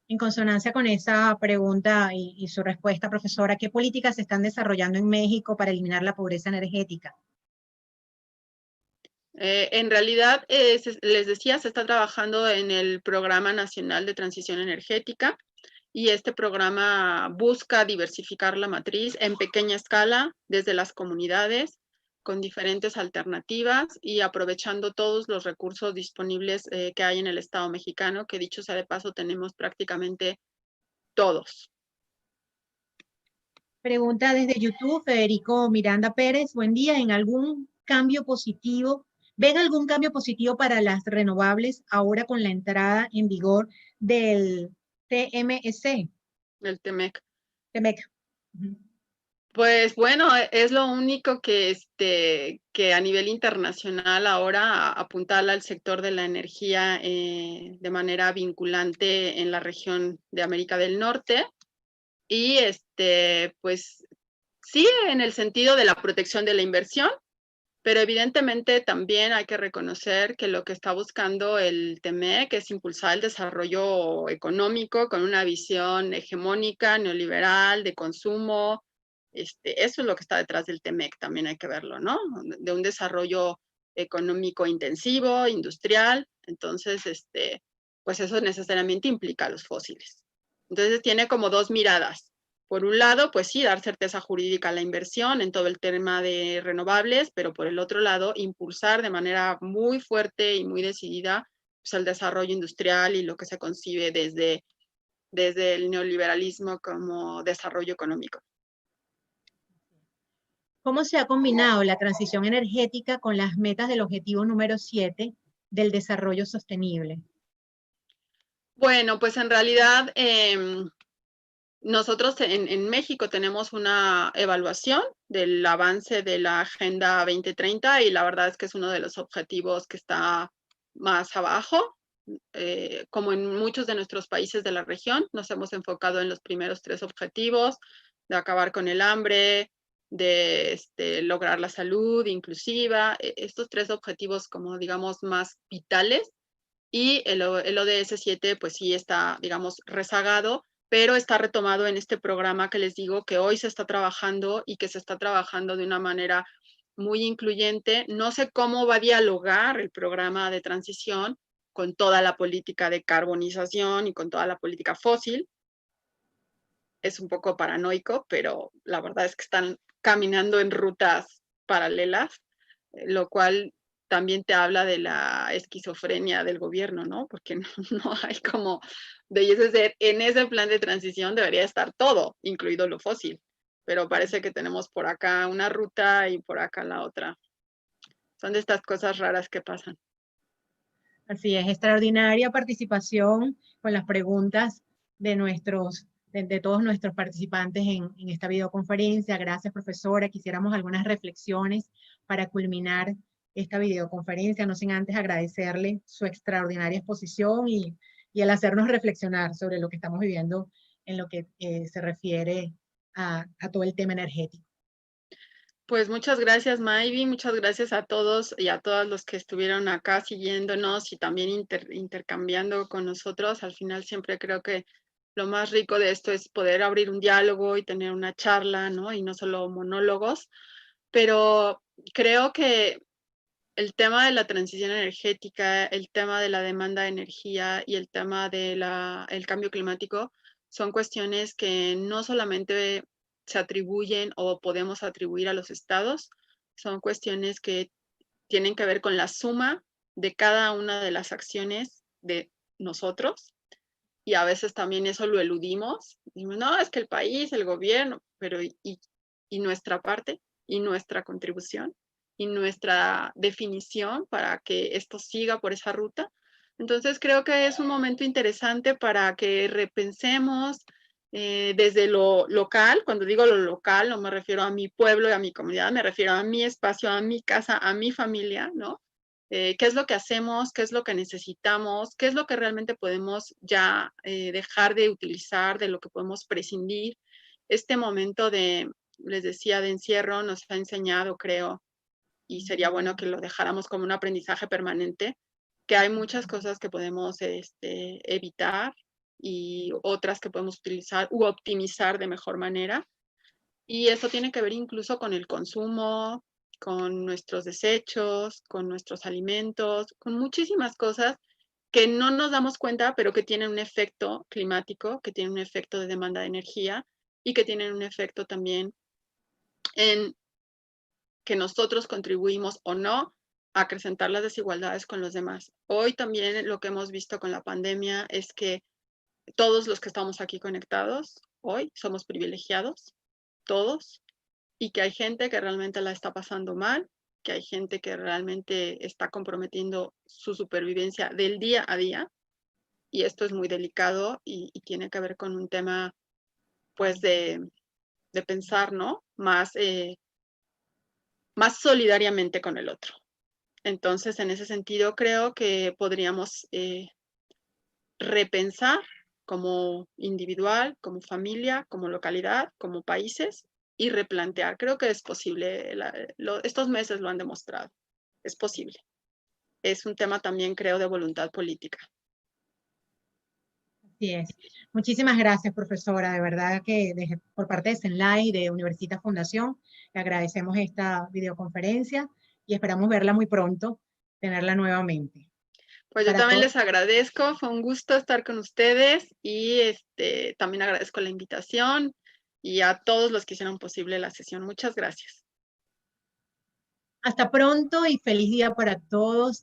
En consonancia con esa pregunta y su respuesta, profesora, ¿qué políticas se están desarrollando en México para eliminar la pobreza energética? En realidad, les decía, se está trabajando en el Programa Nacional de Transición Energética y este programa busca diversificar la matriz en pequeña escala desde las comunidades con diferentes alternativas y aprovechando todos los recursos disponibles que hay en el Estado mexicano, que dicho sea de paso tenemos prácticamente todos. Pregunta desde YouTube, Federico Miranda Pérez. Buen día. ¿Ven algún cambio positivo para las renovables ahora con la entrada en vigor del TMEC? El TEMEC. TMEC. Pues bueno, es lo único que a nivel internacional ahora apuntala al sector de la energía de manera vinculante en la región de América del Norte. Y pues sí, en el sentido de la protección de la inversión, pero evidentemente también hay que reconocer que lo que está buscando el TEMEC es impulsar el desarrollo económico con una visión hegemónica, neoliberal, de consumo. Eso es lo que está detrás del TEMEC, también hay que verlo, ¿no? De un desarrollo económico intensivo, industrial. Entonces, pues eso necesariamente implica a los fósiles. Entonces tiene como dos miradas. Por un lado, pues sí, dar certeza jurídica a la inversión en todo el tema de renovables, pero por el otro lado, impulsar de manera muy fuerte y muy decidida pues, el desarrollo industrial y lo que se concibe desde el neoliberalismo como desarrollo económico. ¿Cómo se ha combinado la transición energética con las metas del objetivo número 7 del desarrollo sostenible? Bueno, pues en realidad nosotros en México tenemos una evaluación del avance de la Agenda 2030 y la verdad es que es uno de los objetivos que está más abajo. Como en muchos de nuestros países de la región, nos hemos enfocado en los primeros 3 objetivos, de acabar con el hambre, de lograr la salud inclusiva, estos 3 objetivos como digamos más vitales, y el ODS 7 pues sí está digamos rezagado, pero está retomado en este programa que les digo que hoy se está trabajando y que se está trabajando de una manera muy incluyente. No sé cómo va a dialogar el programa de transición con toda la política de carbonización y con toda la política fósil. Es un poco paranoico, pero la verdad es que están caminando en rutas paralelas, lo cual también te habla de la esquizofrenia del gobierno, ¿no? Porque no hay como, debiese ser, en ese plan de transición debería estar todo, incluido lo fósil, pero parece que tenemos por acá una ruta y por acá la otra. Son de estas cosas raras que pasan. Así es, extraordinaria participación con las preguntas de todos nuestros participantes en esta videoconferencia. Gracias, profesora. Quisiéramos algunas reflexiones para culminar esta videoconferencia, no sin antes agradecerle su extraordinaria exposición y el hacernos reflexionar sobre lo que estamos viviendo en lo que se refiere a todo el tema energético. Pues muchas gracias, Mayvi, muchas gracias a todos y a todos los que estuvieron acá siguiéndonos y también intercambiando con nosotros. Al final siempre creo que lo más rico de esto es poder abrir un diálogo y tener una charla, ¿no? Y no solo monólogos. Pero creo que el tema de la transición energética, el tema de la demanda de energía y el tema del cambio climático son cuestiones que no solamente se atribuyen o podemos atribuir a los estados, son cuestiones que tienen que ver con la suma de cada una de las acciones de nosotros y a veces también eso lo eludimos. Decimos, no, es que el país, el gobierno, pero y nuestra parte y nuestra contribución y nuestra definición para que esto siga por esa ruta. Entonces creo que es un momento interesante para que repensemos desde lo local. Cuando digo lo local, no me refiero a mi pueblo y a mi comunidad, me refiero a mi espacio, a mi casa, a mi familia, ¿no? Qué es lo que hacemos, qué es lo que necesitamos, qué es lo que realmente podemos ya dejar de utilizar, de lo que podemos prescindir. Este momento les decía, de encierro nos ha enseñado, creo, y sería bueno que lo dejáramos como un aprendizaje permanente, que hay muchas cosas que podemos evitar y otras que podemos utilizar u optimizar de mejor manera. Y eso tiene que ver incluso con el consumo, con nuestros desechos, con nuestros alimentos, con muchísimas cosas que no nos damos cuenta, pero que tienen un efecto climático, que tienen un efecto de demanda de energía y que tienen un efecto también en que nosotros contribuimos o no a acrecentar las desigualdades con los demás. Hoy también lo que hemos visto con la pandemia es que todos los que estamos aquí conectados hoy somos privilegiados, todos, y que hay gente que realmente la está pasando mal, que hay gente que realmente está comprometiendo su supervivencia del día a día, y esto es muy delicado y tiene que ver con un tema, pues, de pensar, ¿no? más solidariamente con el otro. Entonces, en ese sentido, creo que podríamos repensar como individual, como familia, como localidad, como países, y replantear. Creo que es posible, estos meses lo han demostrado, es posible. Es un tema también, creo, de voluntad política. Así es. Muchísimas gracias, profesora. De verdad que por parte de Senlai y de Universitas Fundación, le agradecemos esta videoconferencia y esperamos verla muy pronto, tenerla nuevamente. Pues yo también les agradezco, fue un gusto estar con ustedes y también agradezco la invitación y a todos los que hicieron posible la sesión. Muchas gracias. Hasta pronto y feliz día para todos.